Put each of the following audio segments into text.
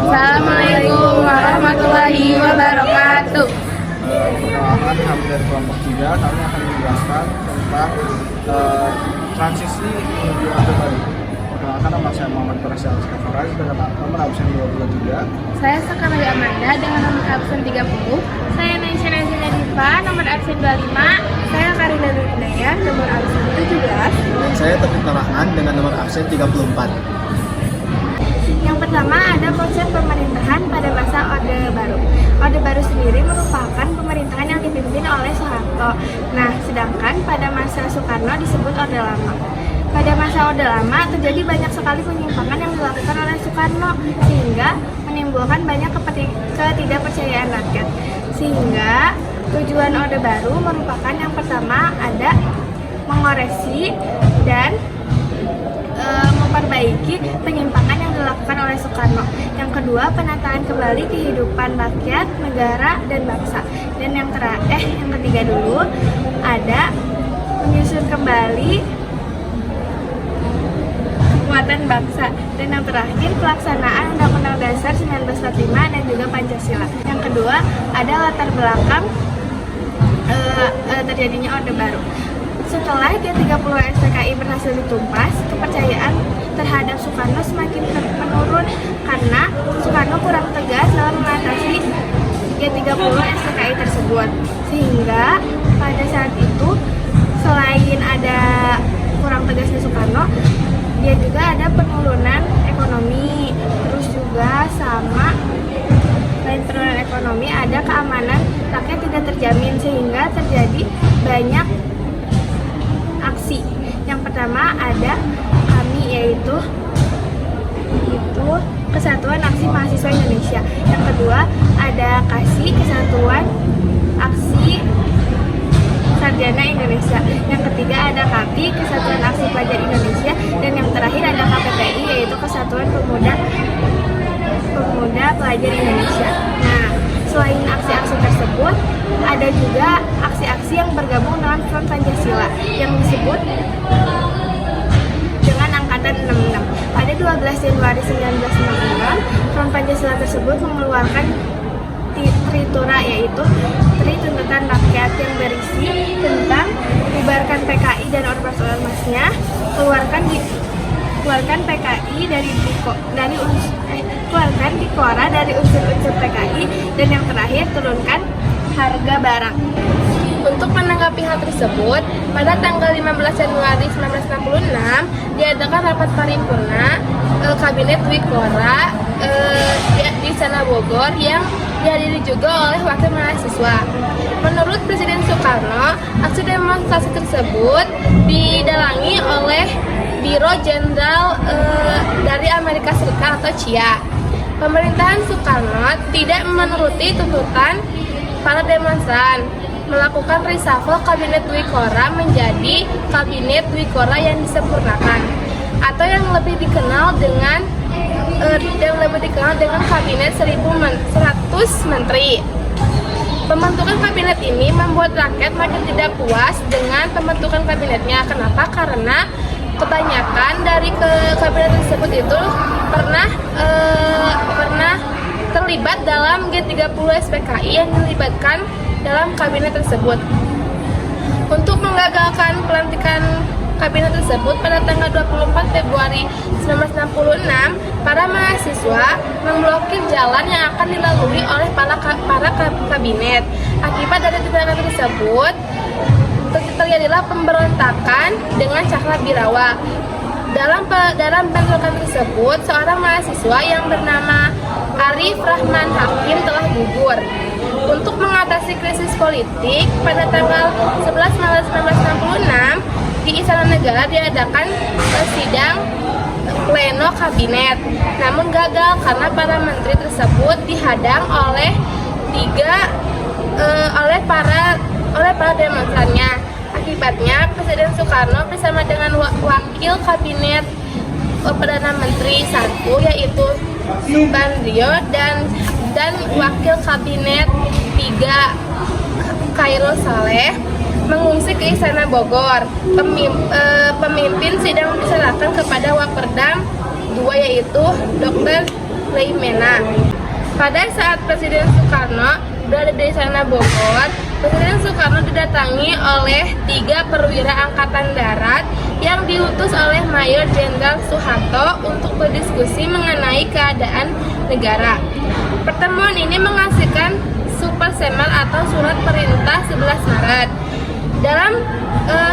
Assalamualaikum warahmatullahi wabarakatuh. Perkenalkan, kami dari kelompok 3, kami akan menjelaskan tentang transisi menuju Orde Baru. Perkenalkan, nama saya Muhammad Farsyal Faraz dengan nomor absen 23. Saya Sakaraya Amanda dengan nomor absen 30. Saya Naisha Nazina Diva, nomor absen 25. Saya Karina Nurhidayah, nomor absen 17. Dan saya Taufik Rahman dengan nomor absen 34. Yang pertama ada konsep pemerintahan pada masa Orde Baru. Orde Baru sendiri merupakan pemerintahan yang dipimpin oleh Soeharto. Nah, sedangkan pada masa Soekarno disebut Orde Lama. Pada masa Orde Lama terjadi banyak sekali penyimpangan yang dilakukan oleh Soekarno sehingga menimbulkan banyak ketidakpercayaan rakyat. Sehingga tujuan Orde Baru merupakan yang pertama ada mengoreksi dan memperbaiki penyimpangan yang dilakukan oleh Soekarno. Yang kedua, penataan kembali kehidupan rakyat, negara, dan bangsa. Dan yang ketiga dulu ada menyusun kembali kekuatan bangsa. Dan yang terakhir, pelaksanaan Undang-Undang Dasar 1945 dan juga Pancasila. Yang kedua, ada latar belakang terjadinya Orde Baru. Setelah G30 SPKI berhasil ditumpas, kepercayaan terhadap Soekarno semakin menurun karena Soekarno kurang tegas dalam mengatasi G30 SPKI tersebut. Sehingga pada saat itu, selain ada kurang tegasnya Soekarno, dia juga ada penurunan ekonomi, terus juga sama selain penurunan ekonomi ada keamanan rakyat tidak terjamin sehingga terjadi banyak aksi. Yang pertama ada kami yaitu Kesatuan Aksi Mahasiswa Indonesia. Yang kedua ada KASI, Kesatuan Aksi Sarjana Indonesia. Yang ketiga ada KAPI, Kesatuan Aksi Pelajar Indonesia. Dan yang terakhir ada KPPI yaitu Kesatuan Pemuda Pelajar Indonesia. Nah, selain aksi-aksi tersebut, ada juga aksi-aksi yang bergabung dengan Front Pancasila yang disebut dengan Angkatan 66. Pada 12 Januari 1966, Front Pancasila tersebut mengeluarkan Tritura yaitu Tri Tuntutan Rakyat yang berisi tentang bubarkan PKI dan ormas-ormasnya, keluarkan PKI keluarkan Dikora dari unsur-unsur PKI, dan yang terakhir turunkan harga barang. Untuk menanggapi hal tersebut, pada tanggal 15 Januari 1966 diadakan rapat paripurna Kabinet Dwikora di Istana Bogor yang dihadiri juga oleh wakil mahasiswa. Menurut Presiden Soekarno, aksi demonstrasi tersebut didalangi oleh Biro Jenderal dari Amerika Serikat atau CIA. Pemerintahan Soekarno tidak menuruti tuntutan para demonstran, melakukan reshuffle Kabinet Dwikora menjadi Kabinet Dwikora yang disempurnakan, atau yang lebih dikenal dengan Kabinet 100 Menteri. Pembentukan kabinet ini membuat rakyat makin tidak puas dengan pembentukan kabinetnya. Kenapa? Karena kebanyakan dari kabinet tersebut itu pernah terlibat dalam G30 SPKI yang dilibatkan dalam kabinet tersebut. Untuk menggagalkan pelantikan kabinet tersebut pada tanggal 24 Februari 1966, para mahasiswa memblokir jalan yang akan dilalui oleh para kabinet. Akibat dari tindakan tersebut, terjadilah pemberontakan dengan Cakra Birawa. Dalam bentrokan tersebut, seorang mahasiswa yang bernama Arif Rahman Hakim telah gugur. Untuk mengatasi krisis politik, pada tanggal 11 Maret 1966 di Istana Negara diadakan sidang pleno kabinet. Namun gagal karena para menteri tersebut dihadang oleh para demonstrannya. Akibatnya, Presiden Soekarno bersama dengan wakil kabinet Perdana Menteri 1 yaitu Subandrio dan wakil kabinet 3 Khairul Saleh mengungsi ke Istana Bogor. Pemimpin sidang diserahkan kepada Waperdam 2 yaitu Dr. Leimena. Pada saat Presiden Soekarno berada di Istana Bogor, Presiden Soekarno didatangi oleh 3 perwira angkatan darat yang diutus oleh Mayor Jenderal Soeharto untuk berdiskusi mengenai keadaan negara. Pertemuan ini menghasilkan Super Semar atau Surat Perintah 11 Maret. Dalam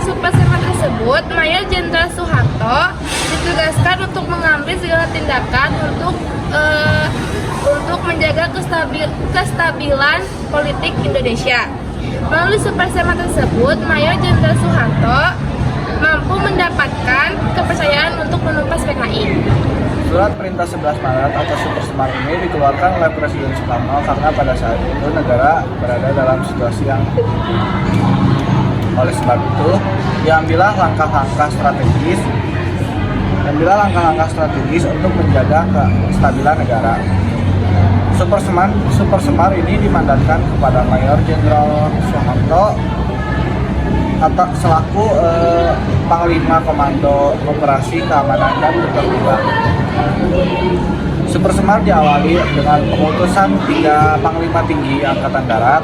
Super Semar tersebut, Mayor Jenderal Soeharto ditugaskan untuk mengambil segala tindakan untuk menjaga kestabilan politik Indonesia. Melalui Super Semar tersebut, Mayor Jenderal Soeharto mampu mendapatkan kepercayaan untuk menumpas PKI. Surat Perintah 11 Maret atau Super Semar ini dikeluarkan oleh Presiden Soekarno karena pada saat itu negara berada dalam situasi yang oleh sebab itu diambillah langkah-langkah strategis untuk menjaga kestabilan negara. Super Semar ini dimandatkan kepada Mayor Jenderal Soeharto atau selaku Panglima Komando Operasi Keamanan dan Ketertiban. Super Semar diawali dengan pengutusan 3 Panglima Tinggi Angkatan Darat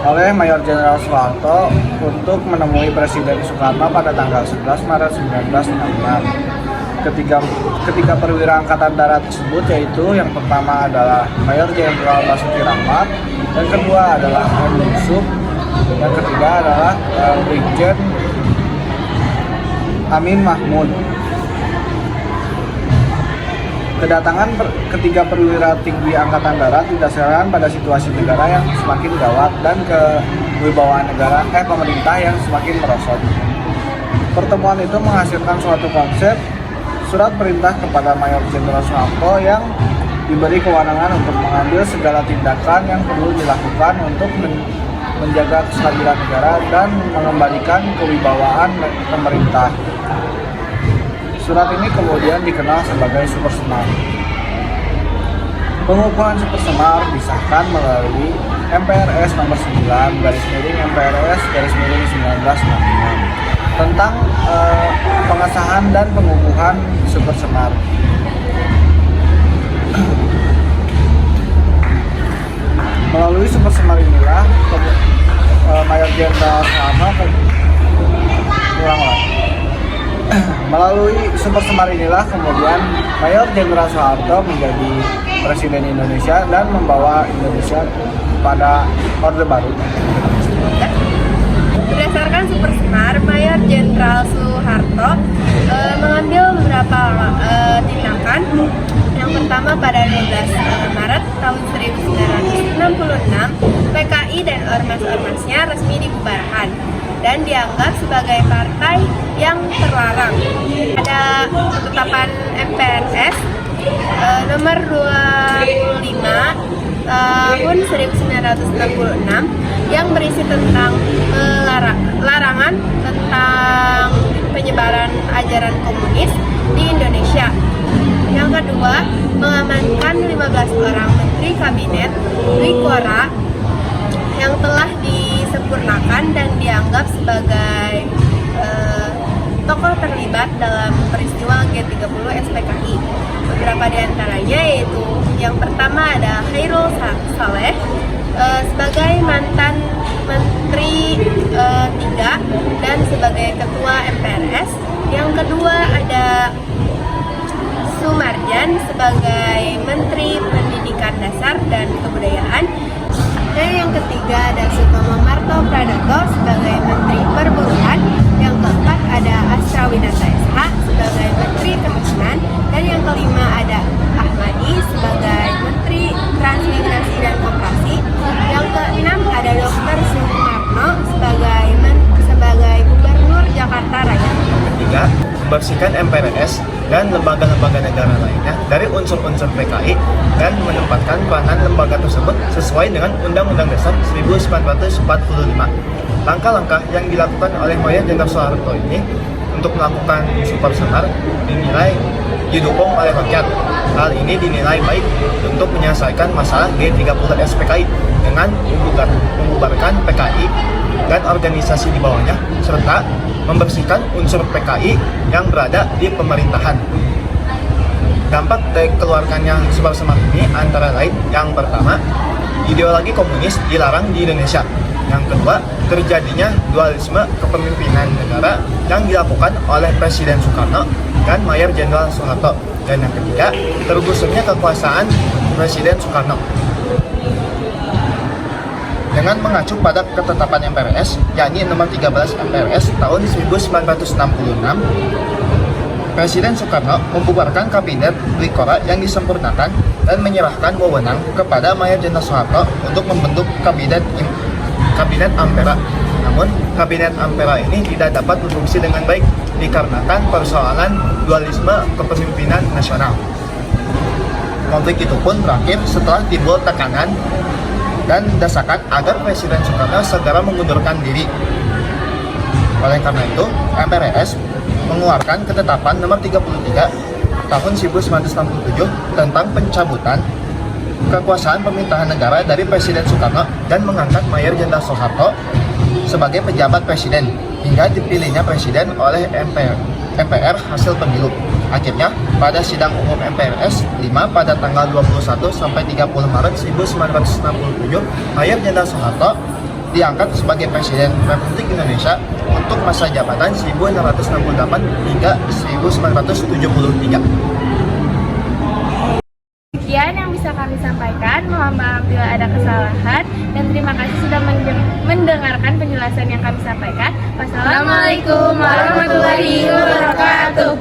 oleh Mayor Jenderal Soeharto untuk menemui Presiden Soekarno pada tanggal 11 Maret 1966. Ketiga perwira angkatan darat tersebut yaitu yang pertama adalah Mayor Jenderal Basuki Rahmat, yang kedua adalah M. Yusuf, yang ketiga adalah Brigjen Amin Mahmud. Kedatangan ketiga perwira tinggi angkatan darat didasarkan pada situasi negara yang semakin gawat dan kewibawaan pemerintah yang semakin merosot. Pertemuan itu menghasilkan suatu konsep surat perintah kepada Mayor Jenderal Soeharto yang diberi kewenangan untuk mengambil segala tindakan yang perlu dilakukan untuk menjaga kestabilan negara dan mengembalikan kewibawaan pemerintah. Surat ini kemudian dikenal sebagai Super Semar. Pengukuhan Super Semar disahkan melalui MPRS nomor 9/MPRS/1966 tentang pengesahan dan pengukuhan Super Semar. Melalui Super Semar inilah Mayor Jenderal Soeharto Melalui Super Semar inilah kemudian Mayor Jenderal Soeharto menjadi Presiden Indonesia dan membawa Indonesia pada Orde Baru. Berdasarkan Super Semar, Mayor Jenderal Soeharto mengambil beberapa tindakan. Yang pertama pada 12 Maret tahun 1966, PKI dan ormas-ormasnya resmi dibubarkan dan dianggap sebagai partai yang terlarang. Ada ketetapan MPRS nomor 25 tahun 1966 yang berisi tentang larangan tentang penyebaran ajaran komunis di Indonesia. Yang kedua, mengamankan 15 orang menteri kabinet Dwikora yang telah disempurnakan dan dianggap sebagai tokoh terlibat dalam peristiwa G30 SPKI. Beberapa di antaranya yaitu yang pertama ada Khairul Saleh sebagai mantan Menteri 3 dan sebagai Ketua MPRS. Yang kedua ada Sumarjan sebagai Menteri Pendidikan Dasar dan Kebudayaan. Dan yang ketiga ada Sutomo Marto Pradoto sebagai Menteri Perburuan. Yang keempat ada Asrawinata SH sebagai Menteri Kehutanan. Dan yang kelima ada Ahmadi sebagai Menteri Transmigrasi dan Koperasi. Yang keenam ada Dr. Sumarno sebagai Gubernur Jakarta Raya. Ketiga, membersihkan MPRS dan lembaga-lembaga negara lainnya dari unsur-unsur PKI dan menempatkan peranan lembaga tersebut sesuai dengan Undang-Undang Dasar 1945. Langkah-langkah yang dilakukan oleh Mayor Jenderal Soeharto ini untuk melakukan Super Semar dinilai didukung oleh rakyat. Hal ini dinilai baik untuk menyelesaikan masalah G30 SPKI dengan membubarkan PKI dan organisasi di bawahnya serta membersihkan unsur PKI yang berada di pemerintahan. Dampak dari keluarkannya Super Semar ini antara lain yang pertama, ideologi komunis dilarang di Indonesia. Yang kedua, terjadinya dualisme kepemimpinan negara yang dilakukan oleh Presiden Soekarno dan Mayor Jenderal Soeharto. Dan yang ketiga, tergusurnya kekuasaan Presiden Soekarno. Dengan mengacu pada ketetapan MPRS, yakni nomor 13 MPRS tahun 1966, Presiden Soekarno membubarkan Kabinet Dwikora yang disempurnakan dan menyerahkan wewenang kepada Mayor Jenderal Soeharto untuk membentuk Kabinet Ampera. Namun, Kabinet Ampera ini tidak dapat berfungsi dengan baik dikarenakan persoalan dualisme kepemimpinan nasional. Konflik itu pun berakhir setelah timbul tekanan dan desakan agar Presiden Soekarno segera mengundurkan diri. Oleh karena itu, MPRS mengeluarkan ketetapan nomor 33 tahun 1967 tentang pencabutan kekuasaan pemerintahan negara dari Presiden Soekarno dan mengangkat Mayor Jenderal Soeharto sebagai pejabat presiden hingga dipilihnya presiden oleh MPR hasil pemilu. Akhirnya, pada sidang umum MPRS 5 pada tanggal 21 sampai 30 Maret 1967, Mayor Jenderal Soeharto diangkat sebagai Presiden Republik Indonesia untuk masa jabatan 1968 hingga 1973. Sekian yang bisa kami sampaikan. Mohon maaf bila ada kesalahan dan terima kasih sudah mendengarkan penjelasan yang kami sampaikan. Wassalamualaikum warahmatullahi wabarakatuh.